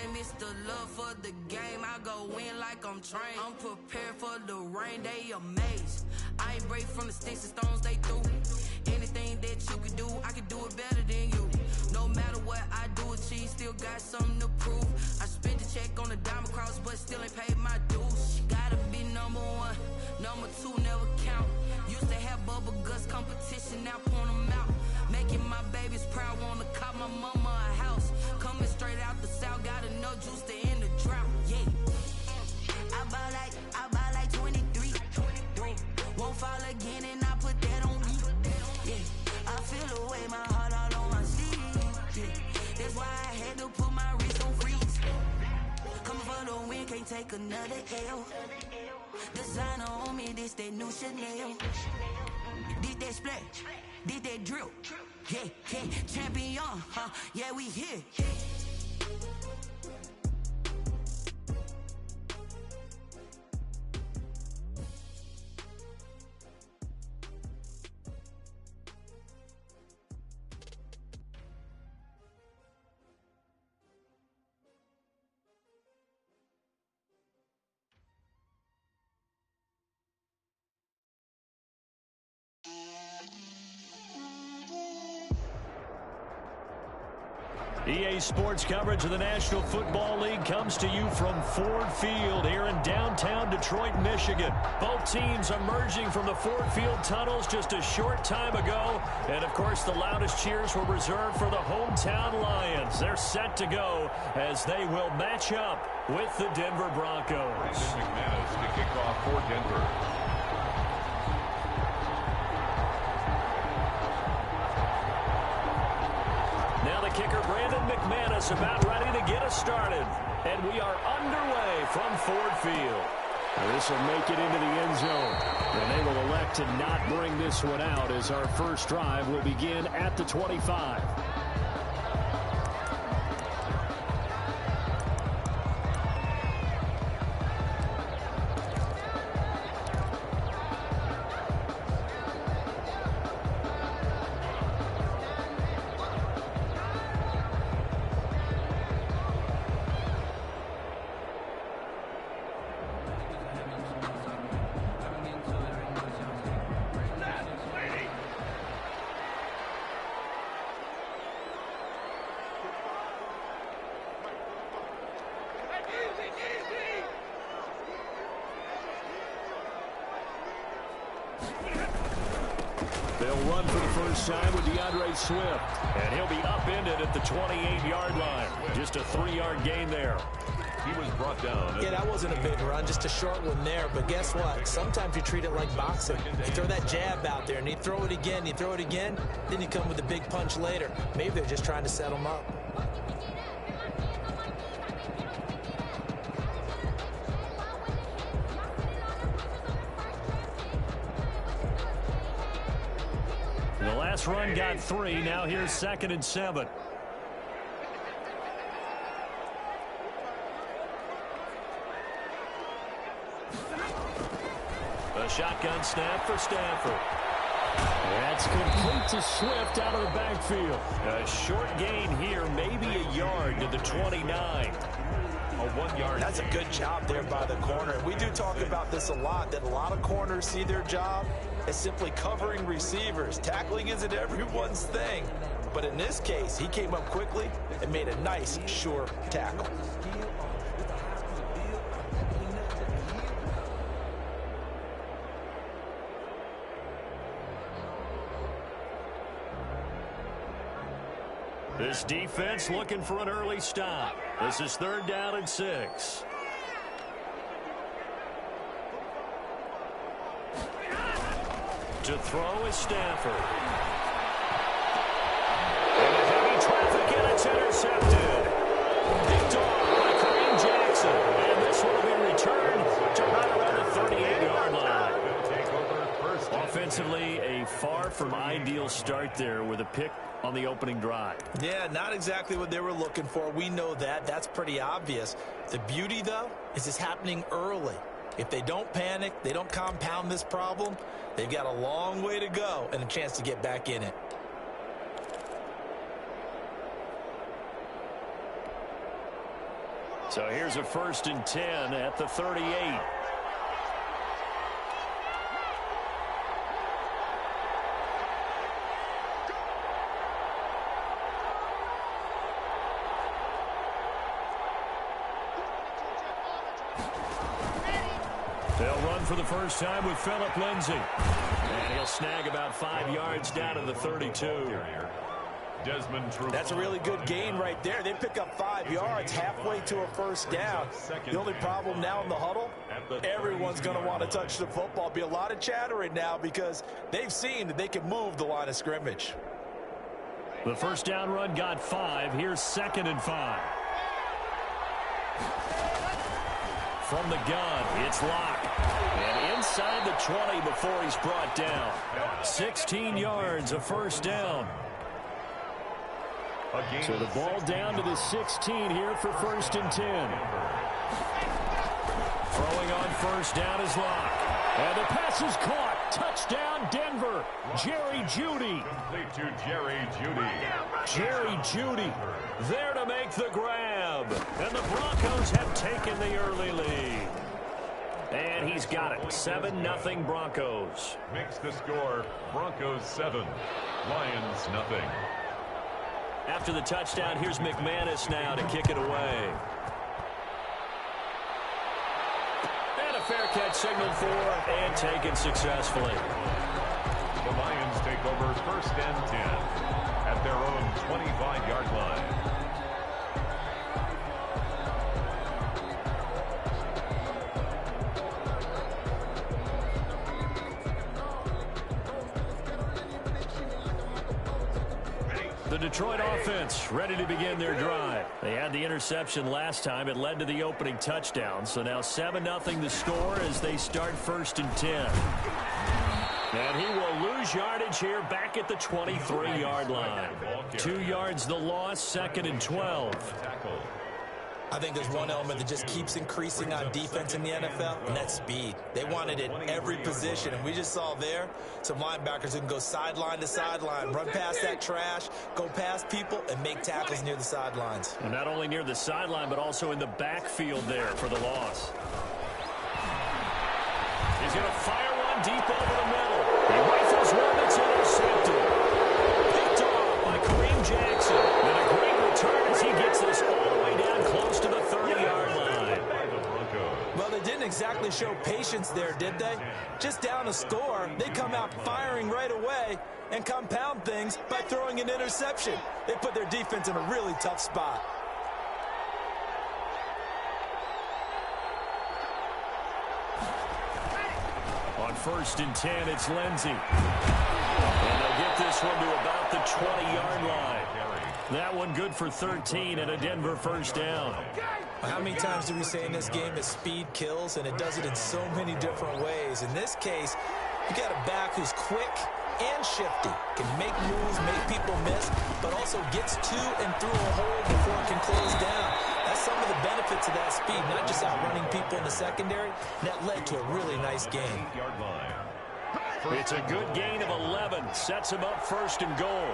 game, it's the love for the game. I go in like I'm trained. I'm prepared for the rain, they amazed. I ain't break from the sticks and stones, they through. Anything that you can do, I can do it better than you. No matter what I do, achieve, still got something to prove. I spent the check on the diamond cross, but still ain't paid my dues. Gotta be number one, number two never count. Used to have bubble guts competition, now point them out. Making my babies proud, wanna cop my mama a house. Coming straight out the south, got enough juice to end the drought. Yeah, I buy like 23. Won't fall again, and I put that on me. Yeah, I feel away, my heart all on my sleeve. Yeah, that's why I had to put my wrist on freeze. Coming for the win, can't take another L. Designer on me, this that new Chanel. Did that splash, did that drill. Yeah, yeah, champion, yeah, we here. EA Sports coverage of the National Football League comes to you from Ford Field here in downtown Detroit, Michigan. Both teams emerging from the Ford Field tunnels just a short time ago. And, of course, the loudest cheers were reserved for the hometown Lions. They're set to go as they will match up with the Denver Broncos. McManus to kick off for Denver. Kicker Brandon McManus about ready to get us started. And we are underway from Ford Field. This will make it into the end zone. And they will elect to not bring this one out as our first drive will begin at the 25. They'll run for the first time with DeAndre Swift. And he'll be upended at the 28-yard line. Just a 3-yard gain there. He was brought down. Yeah, that wasn't a big run, just a short one there. But guess what? Sometimes you treat it like boxing. You throw that jab out there, and you throw it again, then you come with a big punch later. Maybe they're just trying to set him up. The last run got 3. Now here's 2nd and 7. A shotgun snap for Stanford. That's complete to Swift out of the backfield. A short gain here, maybe a yard to the 29. A 1 yard. That's a good job there by the corner. We do talk about this a lot, that a lot of corners see their job as simply covering receivers. Tackling isn't everyone's thing. But in this case, he came up quickly and made a nice, sure tackle. This defense looking for an early stop. This is 3rd down and 6. To throw is Stanford. And a heavy traffic, and it's intercepted. Picked off by Kareem Jackson. And this will be returned to right around the 38-yard line. Offensively, a far from ideal start there with a pick on the opening drive. Yeah, not exactly what they were looking for. We know that. That's pretty obvious. The beauty, though, is it's happening early. If they don't panic, they don't compound this problem, they've got a long way to go and a chance to get back in it. So here's a 1st and 10 at the 38. They'll run for the first time with Phillip Lindsay. And he'll snag about 5 yards down to the 32. That's a really good gain right there. They pick up 5 yards halfway to a first down. The only problem now in the huddle, everyone's going to want to touch the football. Be a lot of chattering now because they've seen that they can move the line of scrimmage. The first down run got 5. Here's 2nd and 5. From the gun, it's Locke. And inside the 20 before he's brought down. 16 yards, a first down. So the ball down to the 16 here for 1st and 10. Throwing on first down is Locke. And the pass is caught. Touchdown, Denver. Jerry Jeudy. Complete to Jerry Jeudy. Jerry Jeudy there to make the grab. And the Broncos have taken the early lead. And he's got it. 7-0 Broncos. Makes the score Broncos 7, Lions nothing. After the touchdown, here's McManus now to kick it away. And a fair catch signaled for and taken successfully. The Lions take over 1st and 10 at their own 25-yard line. The Detroit offense ready to begin their drive. They had the interception last time. It led to the opening touchdown. So now 7-0 the score as they start 1st and 10. And he will lose yardage here back at the 23-yard line. 2 yards the loss, 2nd and 12. I think there's one element that just keeps increasing on defense in the NFL, and that's speed. They want it at every position, and we just saw there some linebackers who can go sideline to sideline, run past that trash, go past people, and make tackles near the sidelines. And not only near the sideline, but also in the backfield there for the loss. He's going to fire one deep over the middle. He rifles one that's intercepted. Picked off by Kareem Jackson. And a great return as he gets this all the way down close to the 30-yard line. Well, they didn't exactly show patience there, did they? Just down a score, they come out firing right away and compound things by throwing an interception. They put their defense in a really tough spot. On 1st and 10, it's Lindsay. And they'll get this one to about the 20-yard line. That one good for 13 and a Denver first down. How many times do we say in this game that speed kills, and it does it in so many different ways? In this case, you got a back who's quick and shifty, can make moves, make people miss, but also gets to and through a hole before it can close down. That's some of the benefits of that speed, not just outrunning people in the secondary. That led to a really nice game. It's a good gain of 11. Sets him up 1st and goal.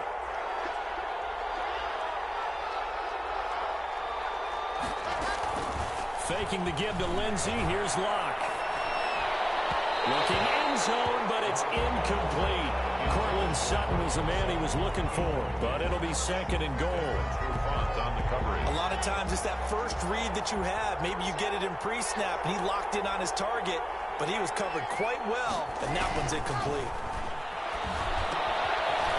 Faking the give to Lindsay. Here's Locke. Looking end zone, but it's incomplete. Cortland Sutton was the man he was looking for, but it'll be 2nd and goal. A lot of times it's that first read that you have. Maybe you get it in pre-snap, and he locked in on his target, but he was covered quite well, and that one's incomplete.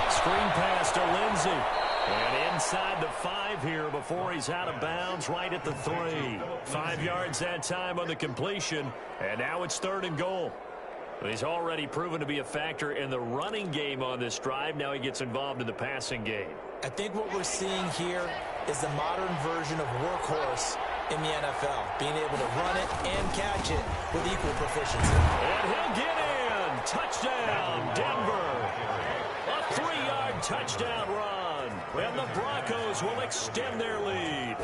Screen pass to Lindsay. And inside the 5 here before he's out of bounds right at the 3. 5 yards that time on the completion, and now it's 3rd and goal. He's already proven to be a factor in the running game on this drive. Now he gets involved in the passing game. I think what we're seeing here is the modern version of workhorse in the NFL, being able to run it and catch it with equal proficiency. And he'll get in. Touchdown, Denver. A 3-yard touchdown run. And the Broncos will extend their lead.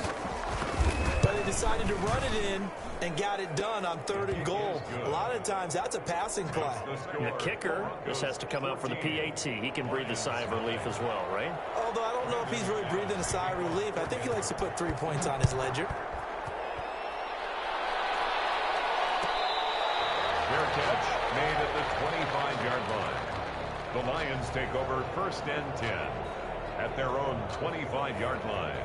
But they decided to run it in and got it done on 3rd and goal. A lot of times that's a passing play. The kicker, this has to come out for the PAT. He can breathe a sigh of relief as well, right? Although I don't know if he's really breathing a sigh of relief. I think he likes to put 3 points on his ledger. Fair catch made at the 25-yard line. The Lions take over 1st and 10 at their own 25-yard line.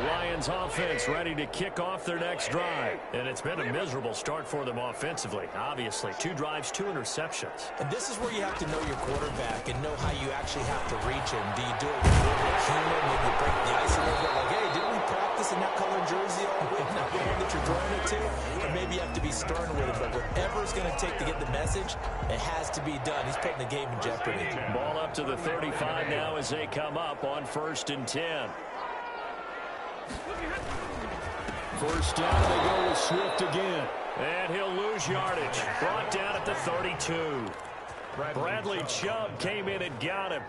Lions offense ready to kick off their next drive. And it's been a miserable start for them offensively. Obviously, 2 drives, 2 interceptions. And this is where you have to know your quarterback and know how you actually have to reach him. Do you do it with a little bit of humor, maybe break the ice a little bit? Like, hey, didn't we practice in that colored jersey all week, not the one that you're throwing it to? Or maybe you have to be stern with him. But whatever it's going to take to get the message, it has to be done. He's putting the game in jeopardy. Ball up to the 35 now as they come up on 1st and 10. First down, they go with Swift again. And he'll lose yardage. Brought down at the 32. Bradley Chubb came in and got him.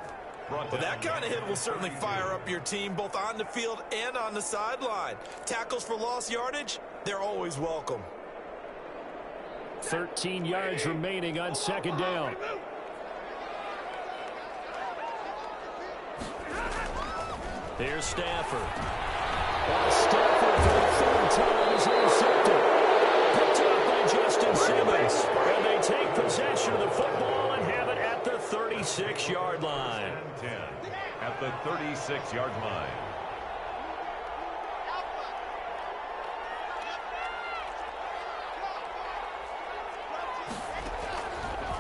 Well, that kind of hit will certainly fire up your team, both on the field and on the sideline. Tackles for lost yardage, they're always welcome. 13 yards remaining on 2nd down. Here's Stafford. Stafford for the 3rd time is intercepted. Picked up by Justin Simmons. And they take possession of the football and have it at the 36-yard line. 10 at the 36-yard line.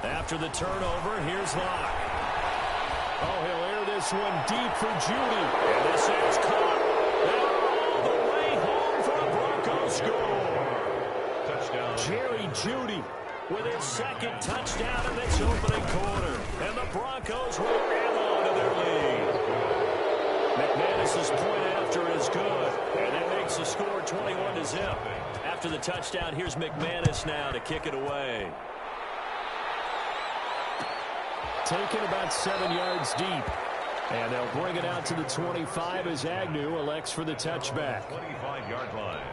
After the turnover, here's Locke. Oh, he'll air this one deep for Judy. And this is caught. And all the way home for a Broncos score. Touchdown. Jerry Judy with his 2nd touchdown in this opening quarter. And the Broncos will add on to their lead. McManus's point after is good. And that makes the score 21-0. After the touchdown, here's McManus now to kick it away. Taken about 7 yards deep. And they'll bring it out to the 25 as Agnew elects for the touchback. 25-yard line.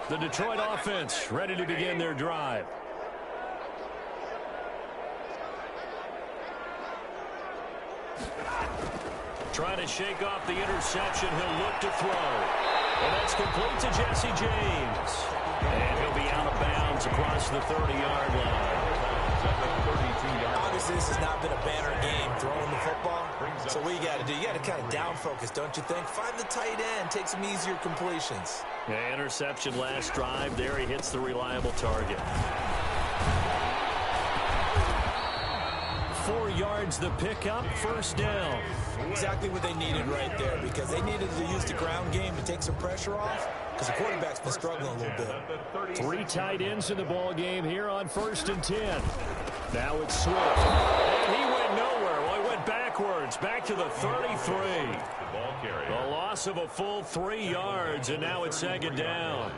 The Detroit offense ready to begin their drive. Trying to shake off the interception. He'll look to throw. And that's complete to Jesse James. And he'll be out of bounds across the 30-yard line. Obviously, this has not been a banner game throwing the football. So what you got to do, you got to kind of down focus, don't you think? Find the tight end, take some easier completions. Yeah, interception last drive. There he hits the reliable target. 4 yards the pickup, 1st down. Exactly what they needed right there, because they needed to use the ground game to take some pressure off, because the quarterback's been struggling a little bit. 3 tight ends in the ball game here on 1st and 10. Now it's Swift. And he went nowhere. Well, he went backwards, back to the 33. A loss of a full 3 yards, and now it's 2nd down.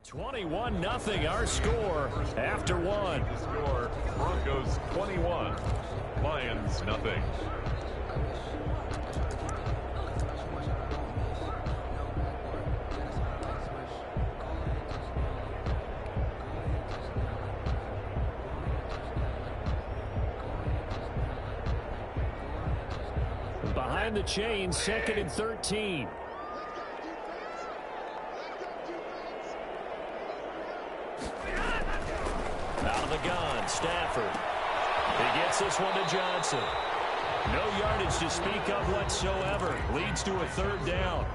$21-0 our score after 1. Score Broncos 21, Lions nothing. Behind the chains, 2nd and 13. Out of the gun, Stafford. He gets this one to Johnson. No yardage to speak of whatsoever. Leads to a 3rd down.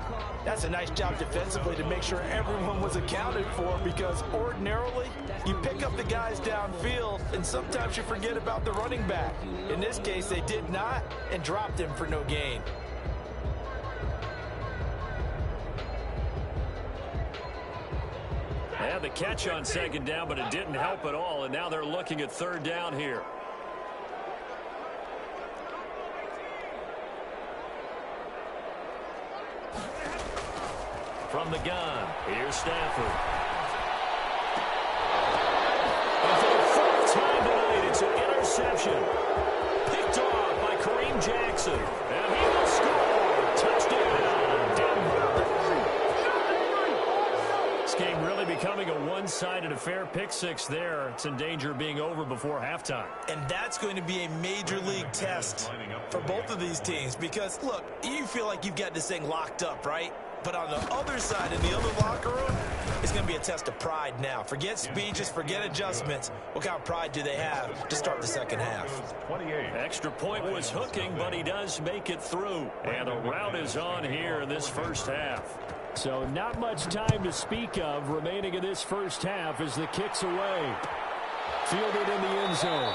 That's a nice job defensively to make sure everyone was accounted for, because ordinarily you pick up the guys downfield and sometimes you forget about the running back. In this case, they did not and dropped him for no gain. They had the catch on 2nd down, but it didn't help at all, and now they're looking at 3rd down here. From the gun, here's Stafford. And for the reception. Picked off by Kareem Jackson. And he will score. Touchdown, Denver. This game really becoming a one-sided affair. Pick six there. It's in danger of being over before halftime. And that's going to be a major league test for both of these teams because, look, you feel like you've got this thing locked up, right? But on the other side, in the other locker room, it's going to be a test of pride now. Forget speeches, forget adjustments. What kind of pride do they have to start the second half? Extra point was hooking, but he does make it through. And the route is on here in this first half. So not much time to speak of remaining in this first half as the kick's away. Fielded in the end zone.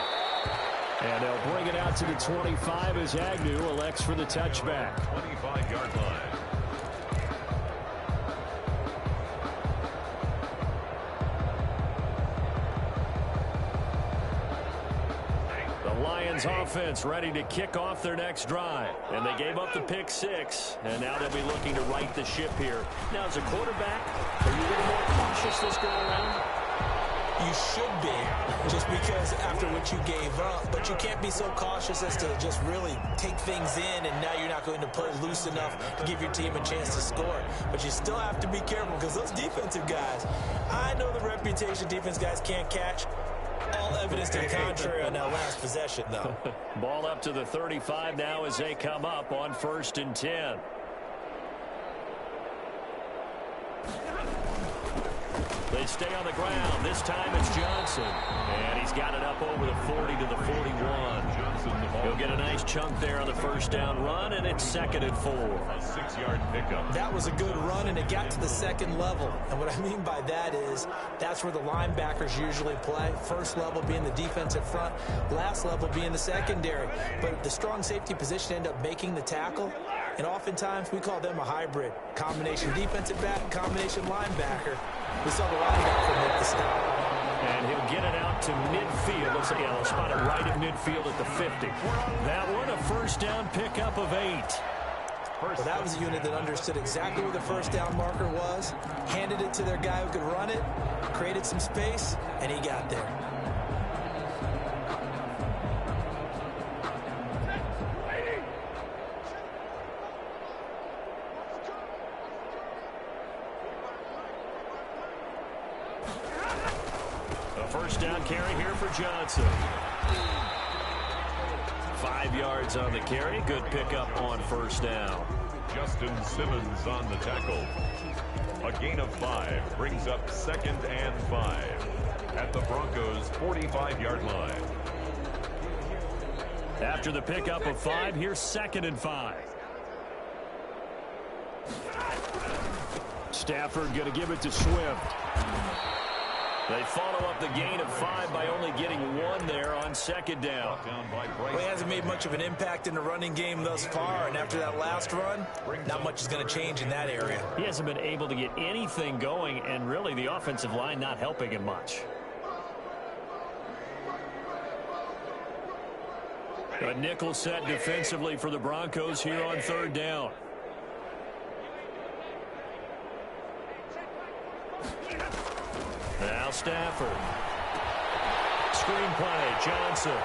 And they'll bring it out to the 25 as Agnew elects for the touchback. 25-yard line. Lions offense ready to kick off their next drive. And they gave up the pick six. And now they'll be looking to right the ship here. Now, as a quarterback, are you a little more cautious this go around? You should be, just because after what you gave up. But you can't be so cautious as to just really take things in, and now you're not going to play loose enough to give your team a chance to score. But you still have to be careful because those defensive guys, I know the reputation defense guys can't catch. All evidence to the contrary on that last possession, though. Ball up to the 35 now as they come up on 1st and 10. They stay on the ground. This time it's Johnson. And he's got it up over the 40 to the 41. He'll get a nice chunk there on the first down run, and it's 2nd and 4. A 6-yard pickup. That was a good run, and it got to the second level. And what I mean by that is that's where the linebackers usually play. First level being the defensive front, last level being the secondary. But the strong safety position ended up making the tackle. And oftentimes we call them a hybrid. Combination defensive back, combination linebacker. We saw the linebacker make the stop. And he'll get it out to midfield. Looks like he'll spot it right at midfield at the 50. That one, a first down pickup of 8. Well, that was a unit that understood exactly where the first down marker was, handed it to their guy who could run it, created some space, and he got there. First down carry here for Johnson. 5 yards on the carry. Good pickup on first down. Justin Simmons on the tackle. A gain of 5 brings up 2nd and 5 at the Broncos' 45-yard line. After the pickup of 5, here's 2nd and 5. Stafford going to give it to Swift. They follow up the gain of 5 by only getting 1 there on 2nd down. Well, he hasn't made much of an impact in the running game thus far, and after that last run, not much is going to change in that area. He hasn't been able to get anything going, and really the offensive line not helping him much. A nickel set defensively for the Broncos here on 3rd down. Now Stafford. Screenplay, Johnson.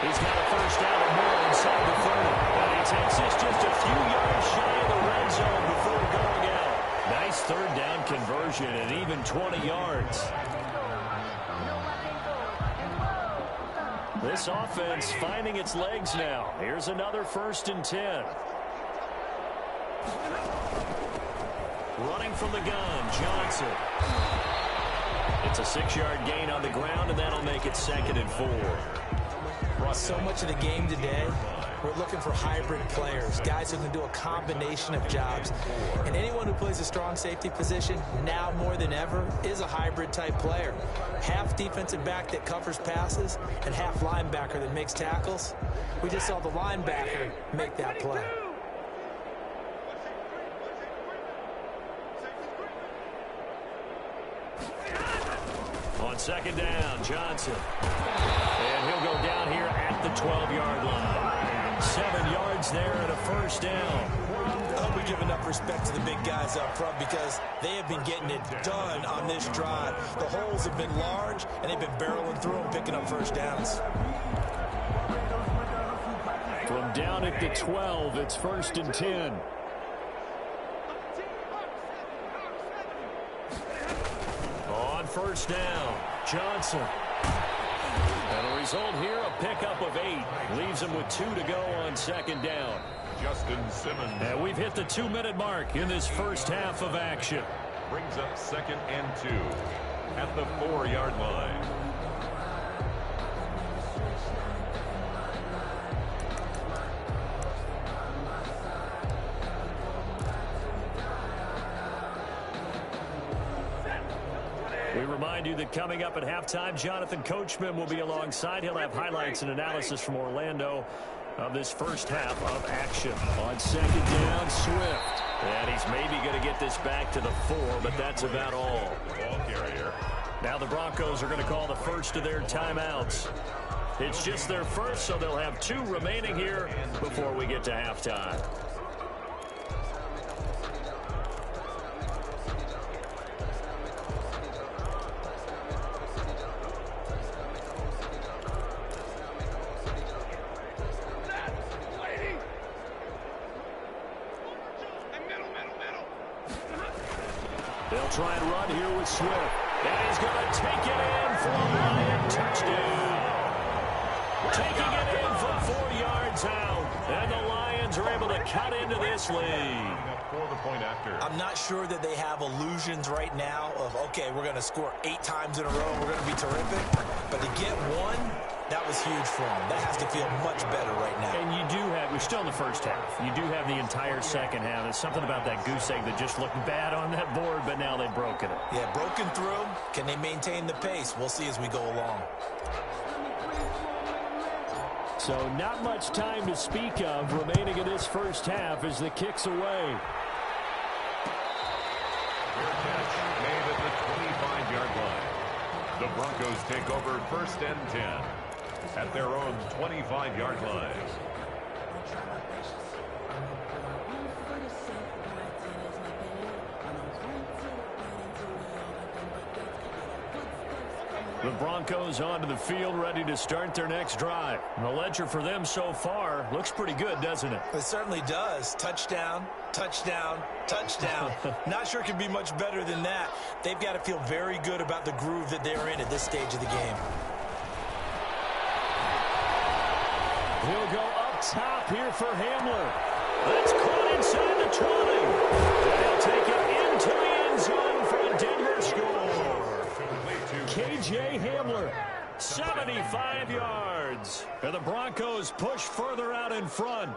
He's got a first down or more inside the 30. And he takes this just a few yards shy of the red zone before going out. Nice 3rd down conversion and even 20 yards. This offense finding its legs now. Here's another 1st and 10. Running from the gun, Johnson. It's a 6-yard gain on the ground, and that'll make it 2nd and 4. So much of the game today, we're looking for hybrid players, guys who can do a combination of jobs. And anyone who plays a strong safety position, now more than ever, is a hybrid-type player. Half defensive back that covers passes, and half linebacker that makes tackles. We just saw the linebacker make that play. On 2nd down, Johnson. And he'll go down here at the 12-yard line. 7 yards there and a first down. We to give enough respect to the big guys up front because they have been getting it done on this drive. The holes have been large, and they've been barreling through and picking up first downs. From down at the 12, it's 1st and 10. On 1st down, Johnson. And the result here, a pickup of 8. Leaves him with 2 to go on 2nd down. Justin Simmons. And we've hit the 2-minute mark in this first half of action. Brings up 2nd and 2 at the 4-yard line. We remind you that coming up at halftime, Jonathan Coachman will be alongside. He'll have highlights and analysis from Orlando of this first half of action. On 2nd down, Swift. And he's maybe going to get this back to the 4, but that's about all. Ball carrier. Now the Broncos are going to call the first of their timeouts. It's just their first, so they'll have 2 remaining here before we get to halftime. They'll try and run here with Swift. And he's going to take it in for a Lion touchdown. Taking it in from 4 yards out. And the Lions are able to cut into this lead. I'm not sure that they have illusions right now of, okay, we're going to score 8 times in a row and we're going to be terrific. But to get 1, that was huge for them. That has to feel much better right now. And you do have, we're still in the first half. You do have the entire second half. There's something about that goose egg that just looked bad on that board, but now they've broken it. Yeah, broken through. Can they maintain the pace? We'll see as we go along. So not much time to speak of remaining in this first half as the kick's away. Made at the 25-yard line. The Broncos take over 1st and 10 at their own 25-yard line. The Broncos onto the field, ready to start their next drive. And the ledger for them so far looks pretty good, doesn't it? It certainly does. Touchdown, touchdown, touchdown. Not sure it can be much better than that. They've got to feel very good about the groove that they're in at this stage of the game. He'll go up top here for Hamler. That's caught inside the 20. They'll take it into the end zone for a Denver score. K.J. Hamler, 75 yards. And the Broncos push further out in front.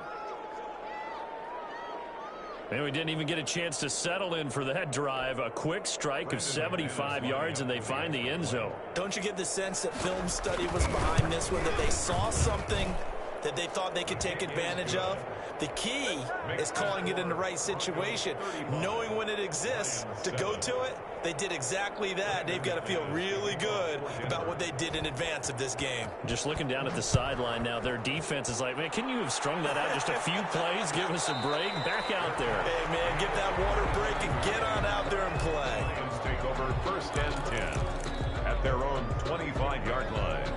And we didn't even get a chance to settle in for that drive. A quick strike of 75 yards, and they find the end zone. Don't you get the sense that film study was behind this one, that they saw something that they thought they could take advantage of? The key is calling it in the right situation, knowing when it exists to go to it. They did exactly that. They've got to feel really good about what they did in advance of this game. Just looking down at the sideline now, their defense is like, man, can you have strung that out just a few plays? Give us a break. Back out there. Hey, man, get that water break and get on out there and play. Lions take over 1st and 10 at their own 25-yard line.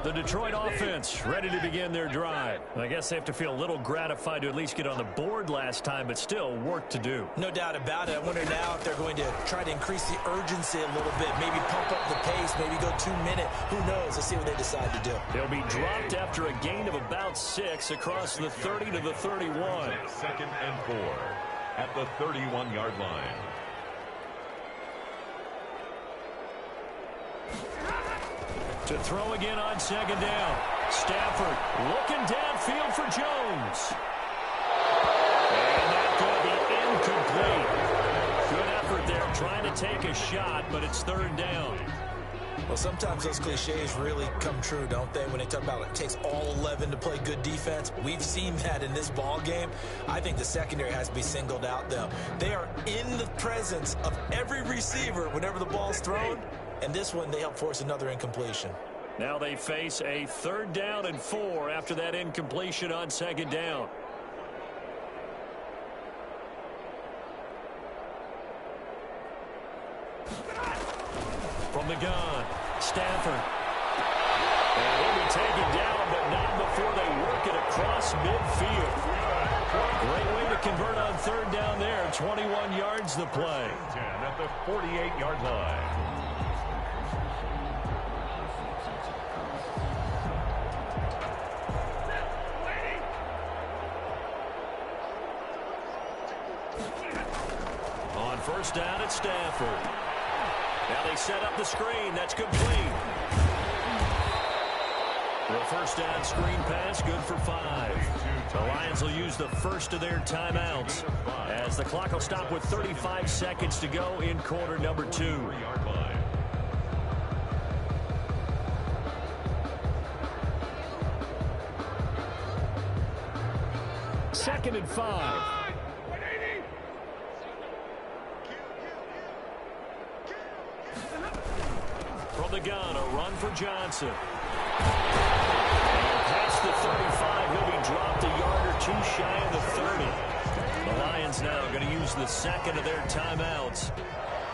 The Detroit offense ready to begin their drive. I guess they have to feel a little gratified to at least get on the board last time, but still work to do. No doubt about it. I wonder now if they're going to try to increase the urgency a little bit, maybe pump up the pace, maybe go 2-minute. Who knows? Let's see what they decide to do. They'll be dropped after a gain of about 6 across the 30 to the 31. 2nd and 4 at the 31-yard line. To throw again on 2nd down. Stafford looking downfield for Jones. And that's going to be incomplete. Good effort there trying to take a shot, but it's 3rd down. Well, sometimes those cliches really come true, don't they? When they talk about it takes all 11 to play good defense. We've seen that in this ball game. I think the secondary has to be singled out, though. They are in the presence of every receiver whenever the ball's thrown. And this one, they help force another incompletion. Now they face a 3rd down and 4 after that incompletion on 2nd down. From the gun, Stafford. And he'll be taken down, but not before they work it across midfield. Great way to convert on 3rd down there. 21 yards the play. 10 at the 48-yard line. On 1st down, it's Stafford. Now they set up the screen. That's complete. The 1st down screen pass, good for 5. The Lions will use the first of their timeouts as the clock will stop with 35 seconds to go in quarter number 2. 2nd and 5. From the gun, a run for Johnson. And past the 35, he'll be dropped a yard or 2 shy of the 30. The Lions now going to use the 2nd of their timeouts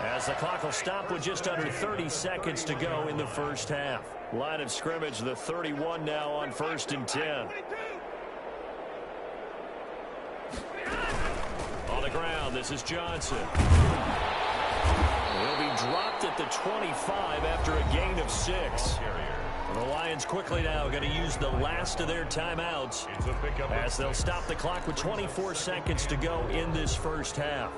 as the clock will stop with just under 30 seconds to go in the 1st half. Line of scrimmage, the 31 now on 1st and 10. On the ground, this is Johnson. He'll be dropped at the 25 after a gain of 6. The Lions quickly now going to use the last of their timeouts as they'll stop the clock with 24 seconds to go in this 1st half.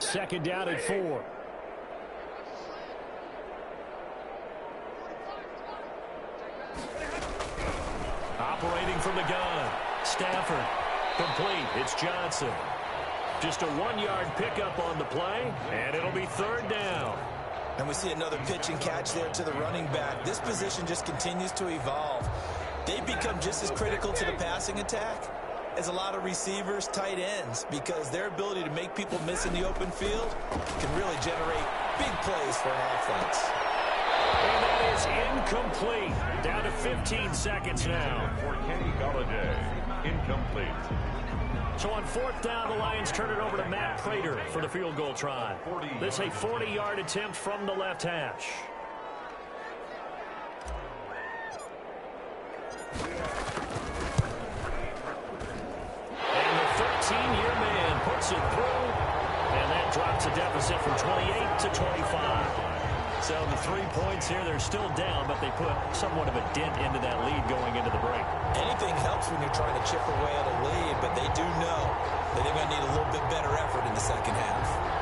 Second down at 4. Operating from the gun. Stafford. Complete. It's Johnson. Just a 1-yard pickup on the play, and it'll be 3rd down. And we see another pitch and catch there to the running back. This position just continues to evolve. They become just as critical to the passing attack as a lot of receivers, tight ends, because their ability to make people miss in the open field can really generate big plays for an offense. And that is incomplete. Down to 15 seconds now. For Kenny Galladay, incomplete. So on 4th down, the Lions turn it over to Matt Prater for the field goal try. This is a 40-yard attempt from the left hash. And the 13-year man puts it through, and that drops a deficit from 28 to 25. So the 3 points here, they're still down, but they put somewhat of a dent into that lead going into the break. Anything helps when you're trying to chip away at a lead, but they do know that they're going to need a little bit better effort in the 2nd half.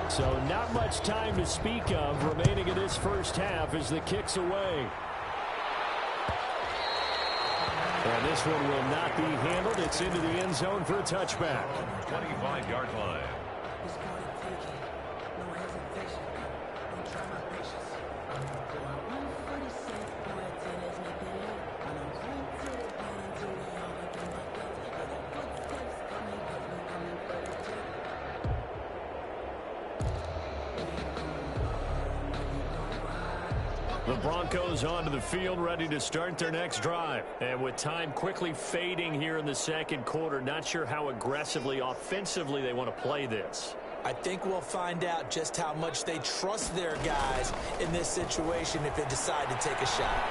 So not much time to speak of remaining in this 1st half as the kick's away. And this one will not be handled. It's into the end zone for a touchback. 25-yard line. The Broncos onto the field, ready to start their next drive. And with time quickly fading here in the 2nd quarter, not sure how aggressively, offensively they want to play this. I think we'll find out just how much they trust their guys in this situation if they decide to take a shot.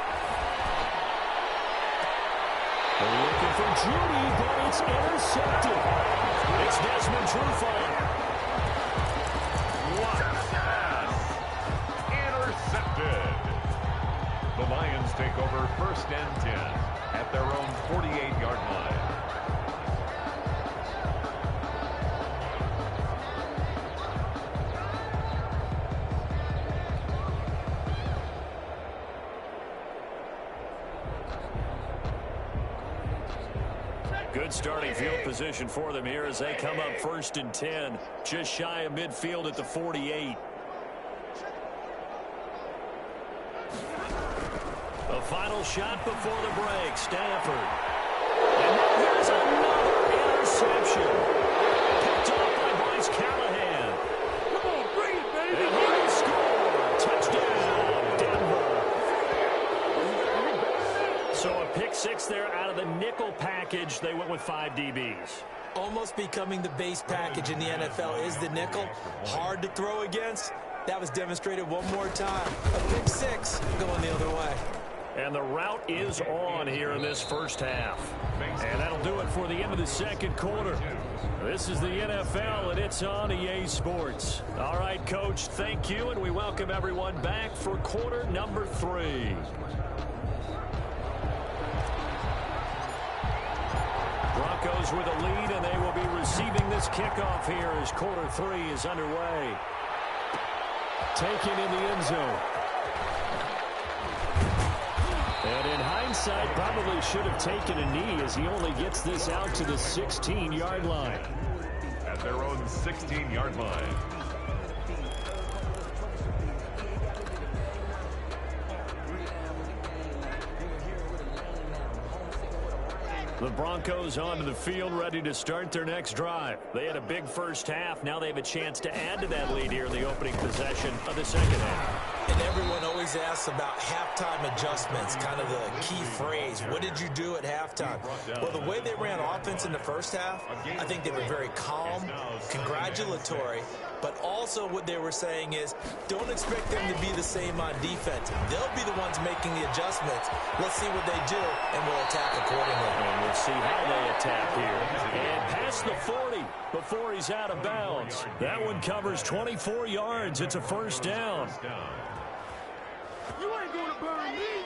They're looking for Judy, but it's intercepted. It's Desmond Trufant. over 1st and 10 at their own 48-yard line. Good starting field position for them here as they come up 1st and 10, just shy of midfield at the 48. The final shot before the break, Stafford. And now here's another interception. Picked off by Bryce Callahan. Come on, bring it, baby. And he scored. Touchdown, Denver. So a pick six there out of the nickel package. They went with 5 DBs. Almost becoming the base package in the NFL is the nickel. Hard to throw against. That was demonstrated one more time. A pick six going the other way. And the route is on here in this first half. And that'll do it for the end of the second quarter. This is the NFL, and it's on EA Sports. All right, Coach, thank you, and we welcome everyone back for quarter number 3. Broncos with a lead, and they will be receiving this kickoff here as quarter 3 is underway. Taken in the end zone. And in hindsight, probably should have taken a knee as he only gets this out to the 16-yard line. At their own 16-yard line. The Broncos onto the field, ready to start their next drive. They had a big first half. Now they have a chance to add to that lead here in the opening possession of the second half. And everyone always asks about halftime adjustments, kind of the key phrase. What did you do at halftime? Well, the way they ran offense in the first half, I think they were very calm, congratulatory, but also what they were saying is don't expect them to be the same on defense. They'll be the ones making the adjustments. Let's see what they do, and we'll attack accordingly. And we'll see how they attack here. And past the 40 before he's out of bounds. That one covers 24 yards. It's a first down. You ain't gonna burn me.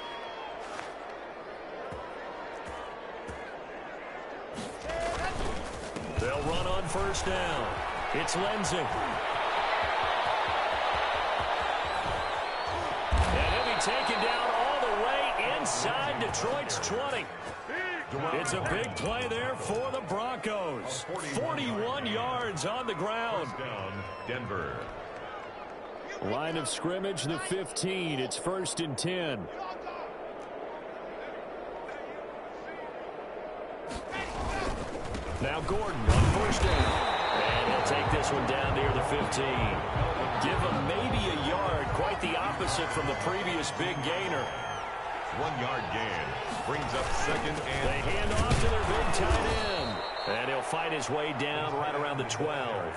They'll run on first down. It's Lindsay. And he'll be taken down all the way inside Detroit's 20. It's a big play there for the Broncos. 41 yards on the ground. Down, Denver. Line of scrimmage, the 15. It's 1st and 10. Now Gordon on first down. And he'll take this one down near the 15. Give him maybe a yard. Quite the opposite from the previous big gainer. 1-yard gain. Brings up 2nd and... They hand off to their big tight end. And he'll fight his way down right around the 12.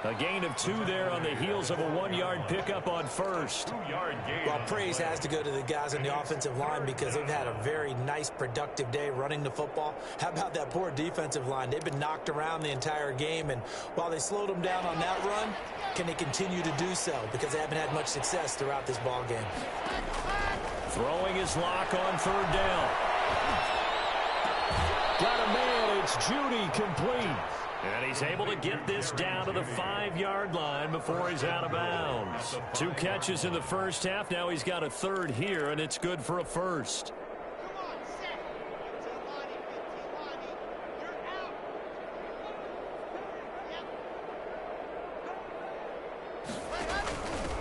A gain of 2 there on the heels of a 1-yard pickup on first. 2-yard gain. Well, praise has to go to the guys on the offensive line because they've had a very nice, productive day running the football. How about that poor defensive line? They've been knocked around the entire game, and while they slowed them down on that run, can they continue to do so? Because they haven't had much success throughout this ball game. Throwing his lock on 3rd down. Got a man. It's Judy complete. And he's able to get this down to the 5-yard line before he's out of bounds. 2 catches in the first half. Now he's got a 3rd here, and it's good for a first.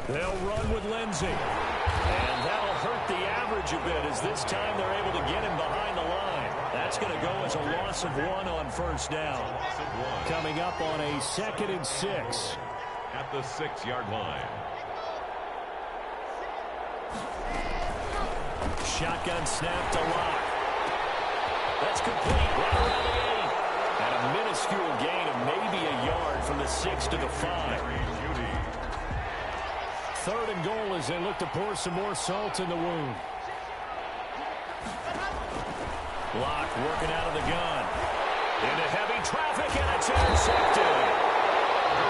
They'll run with Lindsay. And that'll hurt the average a bit as this time they're able to get him behind the line. That's going to go as a loss of 1 on first down. Coming up on a 2nd and 6. At the 6-yard line. Shotgun snap to Locke. That's complete right around the 8. And a minuscule gain of maybe a yard from the 6 to the 5. 3rd and goal as they look to pour some more salt in the wound. Locke working out of the gun. Into heavy traffic, and it's intercepted.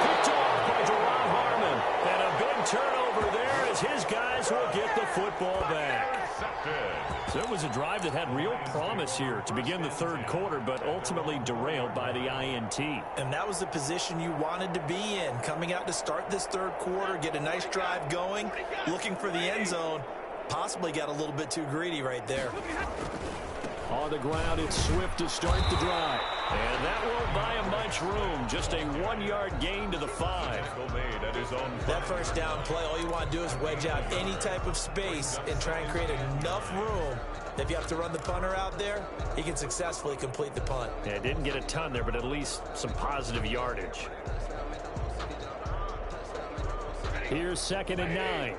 Picked off by Jerron Harmon. And a big turnover there as his guys will get the football back. So it was a drive that had real promise here to begin the third quarter, but ultimately derailed by the INT. And that was the position you wanted to be in, coming out to start this third quarter, get a nice drive going, looking for the end zone. Possibly got a little bit too greedy right there. On the ground, it's Swift to start the drive. And that won't buy him much room. Just a 1-yard gain to the 5. That first down play, all you want to do is wedge out any type of space and try and create enough room that if you have to run the punter out there, he can successfully complete the punt. Yeah, didn't get a ton there, but at least some positive yardage. Here's 2nd and 9.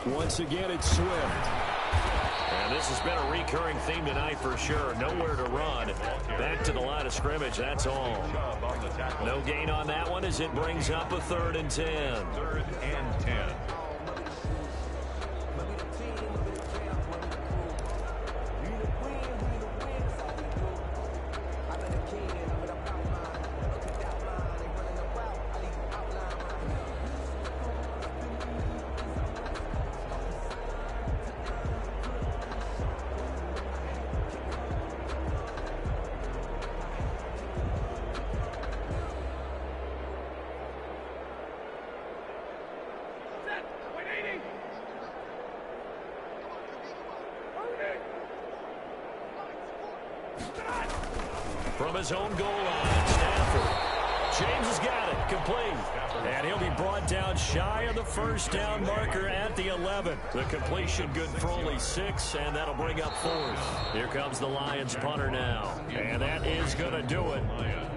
Once again, it's Swift. And this has been a recurring theme tonight for sure. Nowhere to run. Back to the line of scrimmage, that's all. No gain on that one as it brings up a 3rd and 10. 3rd and 10. From his own goal line, Stafford. James has got it, complete. And he'll be brought down shy of the first down marker at the 11. The completion good for only 6, and that'll bring up 4th. Here comes the Lions punter now. And that is going to do it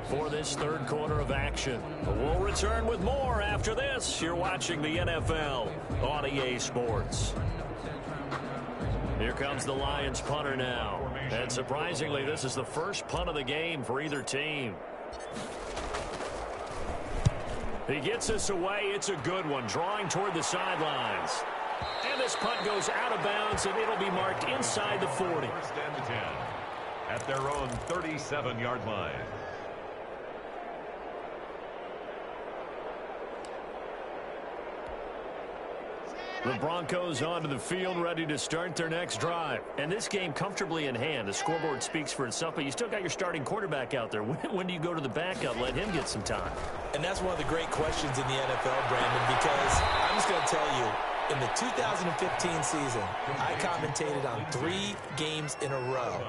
for this third quarter of action. We'll return with more after this. You're watching the NFL on EA Sports. Here comes the Lions punter now. And surprisingly, this is the first punt of the game for either team. He gets us away. It's a good one, drawing toward the sidelines. And this punt goes out of bounds, and it'll be marked inside the 40. 1st and 10 at their own 37-yard line. The Broncos onto the field, ready to start their next drive. And this game comfortably in hand. The scoreboard speaks for itself, but you still got your starting quarterback out there. When do you go to the backup, let him get some time? And that's one of the great questions in the NFL, Brandon, because I'm just going to tell you, in the 2015 season, I commentated on 3 games in a row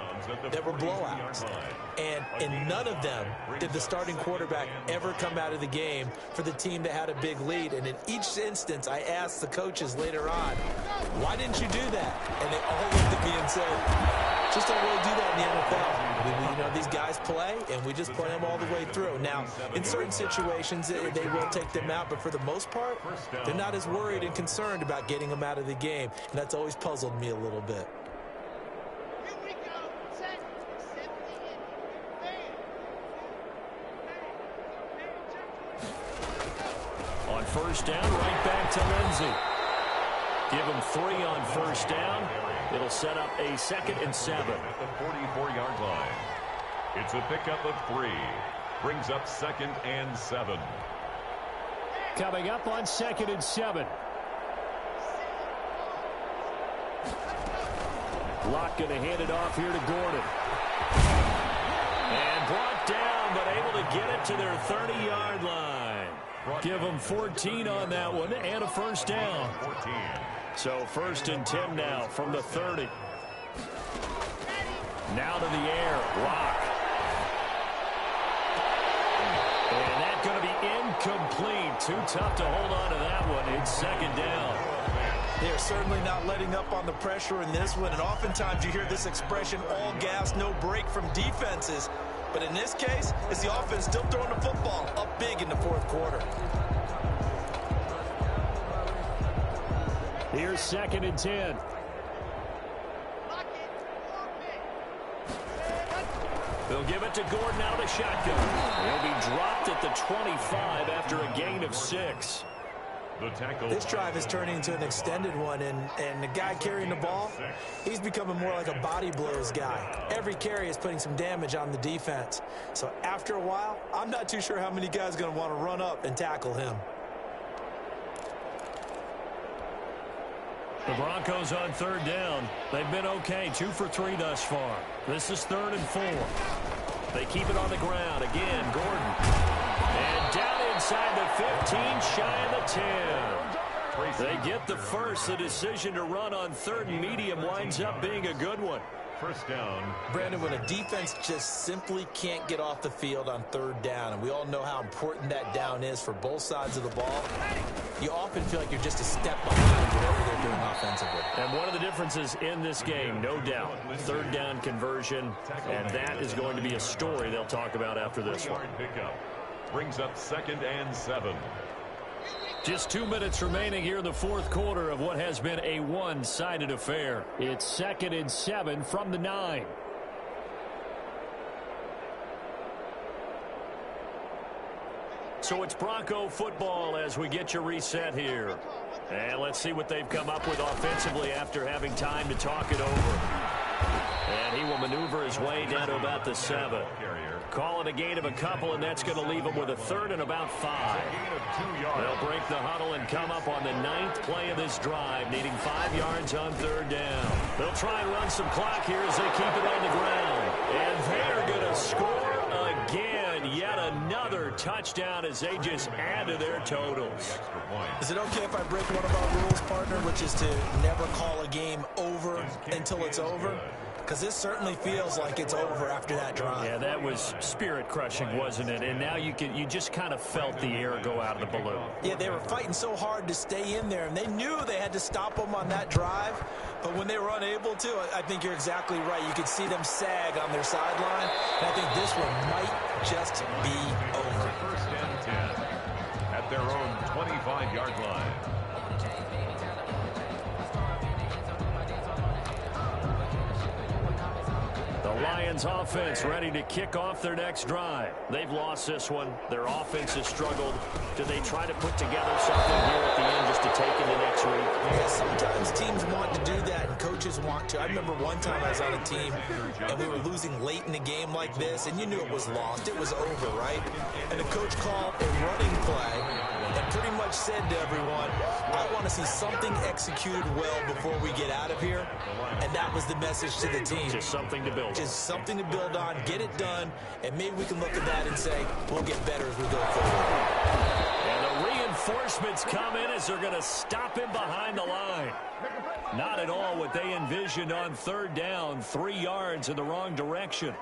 that were blowouts. And in none of them did the starting quarterback ever come out of the game for the team that had a big lead. And in each instance, I asked the coaches later on, why didn't you do that? And they all looked at me and said, just don't really do that in the NFL. You know, these guys play, and we just play them all the way through. Now, in certain situations, they will take them out, but for the most part, they're not as worried and concerned about getting them out of the game. And that's always puzzled me a little bit. On first down, right back to Lindsey. Give him 3 on first down. It'll set up a 2nd and 7. At the 44-yard line. It's a pickup of 3. Brings up 2nd and 7. Coming up on 2nd and 7. Locke going to hand it off here to Gordon. And brought down, but able to get it to their 30-yard line. Give them 14 on that one and a first down. 14. So 1st and 10 now from the 30. Now to the air. Locke. And that's going to be incomplete. Too tough to hold on to that one. It's 2nd down. They're certainly not letting up on the pressure in this one. And oftentimes you hear this expression, all gas, no break from defenses. But in this case, it's the offense still throwing the football up big in the 4th quarter. Here's 2nd and 10. They'll give it to Gordon out of the shotgun. He'll be dropped at the 25 after a gain of 6. The tackle. This drive is turning into an extended one, and the guy carrying the ball, he's becoming more like a body blows guy. Every carry is putting some damage on the defense. So after a while, I'm not too sure how many guys are going to want to run up and tackle him. The Broncos on third down. They've been okay, 2 for 3 thus far. This is 3rd and 4. They keep it on the ground. Again, Gordon. And down inside the 15, shy of the 10. They get the first. The decision to run on 3rd and medium winds up being a good one. First down. Brandon, when a defense just simply can't get off the field on 3rd down, and we all know how important that down is for both sides of the ball, you often feel like you're just a step behind whatever they're doing offensively. And one of the differences in this game, no doubt, 3rd down conversion, and that is going to be a story they'll talk about after this one. Pickup brings up 2nd and 7. Just 2 minutes remaining here in the 4th quarter of what has been a one-sided affair. It's 2nd and 7 from the 9. So it's Bronco football as we get you reset here. And let's see what they've come up with offensively after having time to talk it over. And he will maneuver his way down to about the 7. Call it a gain of a couple, and that's going to leave him with a 3rd and about 5. They'll break the huddle and come up on the 9th play of this drive, needing 5 yards on 3rd down. They'll try and run some clock here as they keep it on the ground. And they're going to score again. Yet another touchdown as they just add to their totals. Is it okay if I break one of our rules, partner, which is to never call a game over until it's over? Because this certainly feels like it's over after that drive. Yeah, that was spirit-crushing, wasn't it? And now you just kind of felt the air go out of the balloon. Yeah, they were fighting so hard to stay in there, and they knew they had to stop them on that drive. But when they were unable to, I think you're exactly right. You could see them sag on their sideline. And I think this one might just be over. 1st and 10 at their own 25-yard line. The Lions offense ready to kick off their next drive. They've lost this one. Their offense has struggled. Do they try to put together something here at the end just to take into next week? Yeah, sometimes teams want to do that and coaches want to. I remember one time I was on a team and we were losing late in a game like this, and you knew it was lost. It was over, right? And the coach called a running play and pretty much said to everyone, I want to see something executed well before we get out of here. And that was the message to the team. Just something to build on. Just something to build on, get it done, and maybe we can look at that and say, we'll get better as we go forward. And the reinforcements come in as they're going to stop him behind the line. Not at all what they envisioned on 3rd down, 3 yards in the wrong direction.